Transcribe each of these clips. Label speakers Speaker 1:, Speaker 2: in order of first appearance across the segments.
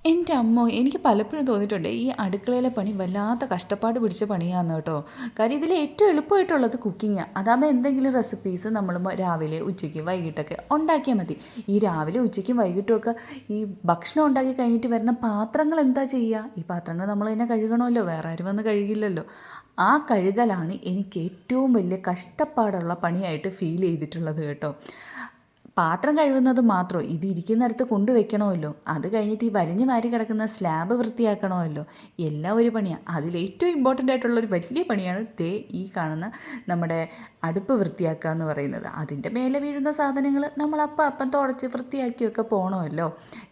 Speaker 1: എൻ്റെ അമ്മോ! എനിക്ക് പലപ്പോഴും തോന്നിയിട്ടുണ്ട് ഈ അടുക്കളയിലെ പണി വല്ലാത്ത കഷ്ടപ്പാട് പിടിച്ച പണിയാന്ന് കേട്ടോ. കാര്യം ഇതിൽ ഏറ്റവും എളുപ്പമായിട്ടുള്ളത് കുക്കിങ്ങാ. അതാകുമ്പോൾ എന്തെങ്കിലും റെസിപ്പീസ് നമ്മൾ രാവിലെ, ഉച്ചയ്ക്ക്, വൈകിട്ടൊക്കെ ഉണ്ടാക്കിയാൽ മതി. ഈ രാവിലെ, ഉച്ചയ്ക്കും വൈകിട്ടുമൊക്കെ ഈ ഭക്ഷണം ഉണ്ടാക്കി കഴിഞ്ഞിട്ട് വരുന്ന പാത്രങ്ങൾ എന്താ ചെയ്യുക? ഈ പാത്രങ്ങൾ നമ്മൾ തന്നെ കഴുകണമല്ലോ, വേറെ ആരും വന്ന് കഴുകില്ലല്ലോ. ആ കഴുകലാണ് എനിക്ക് ഏറ്റവും വലിയ കഷ്ടപ്പാടുള്ള പണിയായിട്ട് ഫീൽ ചെയ്തിട്ടുള്ളത് കേട്ടോ. പാത്രം കഴുകുന്നത് മാത്രമോ, ഇത് ഇരിക്കുന്നിടത്ത് കൊണ്ടുവയ്ക്കണമല്ലോ, അത് കഴിഞ്ഞിട്ട് ഈ വലിഞ്ഞു വാരി കിടക്കുന്ന സ്ലാബ് വൃത്തിയാക്കണമല്ലോ, എല്ലാം ഒരു പണിയാണ്. അതിലേറ്റവും ഇമ്പോർട്ടൻ്റ് ആയിട്ടുള്ളൊരു വലിയ പണിയാണ് ഈ കാണുന്ന നമ്മുടെ അടുപ്പ് വൃത്തിയാക്കുക എന്ന് പറയുന്നത്. അതിൻ്റെ മേലെ വീഴുന്ന സാധനങ്ങൾ നമ്മൾ അപ്പം തുടച്ച് വൃത്തിയാക്കിയൊക്കെ പോകണമല്ലോ.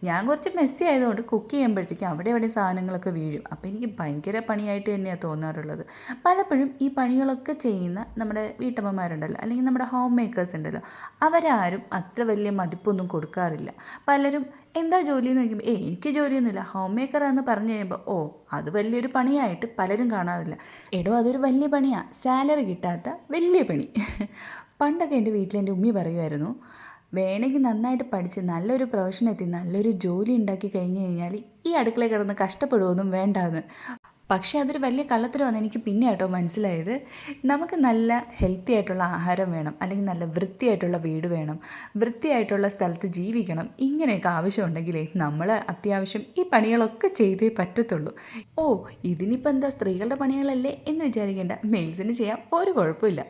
Speaker 1: ഞാൻ കുറച്ച് മെസ്സി ആയതുകൊണ്ട് കുക്ക് ചെയ്യുമ്പോഴത്തേക്കും അവിടെ എവിടെ സാധനങ്ങളൊക്കെ വീഴും. അപ്പോൾ എനിക്ക് ഭയങ്കര പണിയായിട്ട് തന്നെയാണ് തോന്നാറുള്ളത്. പലപ്പോഴും ഈ പണികളൊക്കെ ചെയ്യുന്ന നമ്മുടെ വീട്ടമ്മമാരുണ്ടല്ലോ, അല്ലെങ്കിൽ നമ്മുടെ ഹോം മേക്കേഴ്സ് ഉണ്ടല്ലോ, അവരാരും അത്ര വലിയ മതിപ്പൊന്നും കൊടുക്കാറില്ല. പലരും എന്താ ജോലി എന്ന് ചോദിക്കുമ്പോൾ എനിക്ക് ജോലിയൊന്നുമില്ല, ഹോം മേക്കറാന്ന് പറഞ്ഞു കഴിയുമ്പോൾ അത് വലിയൊരു പണിയായിട്ട് പലരും കാണാറില്ല. എടോ അതൊരു വലിയ പണിയാണ്, സാലറി കിട്ടാത്ത വലിയ പണി. പണ്ടൊക്കെ എൻ്റെ വീട്ടിൽ എൻ്റെ ഉമ്മി പറയുമായിരുന്നു, വേണമെങ്കിൽ നന്നായിട്ട് പഠിച്ച് നല്ലൊരു പ്രൊഫഷൻ എത്തി നല്ലൊരു ജോലി ഉണ്ടാക്കി കഴിഞ്ഞ് കഴിഞ്ഞാൽ ഈ അടുക്കളയിൽ കിടന്ന് കഷ്ടപ്പെടുകയൊന്നും വേണ്ടാന്ന്. പക്ഷേ അതൊരു വലിയ കള്ളത്തരമാണെന്ന് എനിക്ക് പിന്നെ കേട്ടോ മനസ്സിലായത്. നമുക്ക് നല്ല ഹെൽത്തി ആയിട്ടുള്ള ആഹാരം വേണം, അല്ലെങ്കിൽ നല്ല വൃത്തിയായിട്ടുള്ള വീട് വേണം, വൃത്തിയായിട്ടുള്ള സ്ഥലത്ത് ജീവിക്കണം. ഇങ്ങനെയൊക്കെ ആവശ്യമുണ്ടെങ്കിലേ നമ്മൾ അത്യാവശ്യം ഈ പണികളൊക്കെ ചെയ്തേ പറ്റത്തുള്ളൂ. ഇതിനിപ്പോൾ എന്താ സ്ത്രീകളുടെ പണികളല്ലേ എന്ന് വിചാരിക്കേണ്ട, മെയിൽസിന് ചെയ്യാൻ ഒരു കുഴപ്പമില്ല.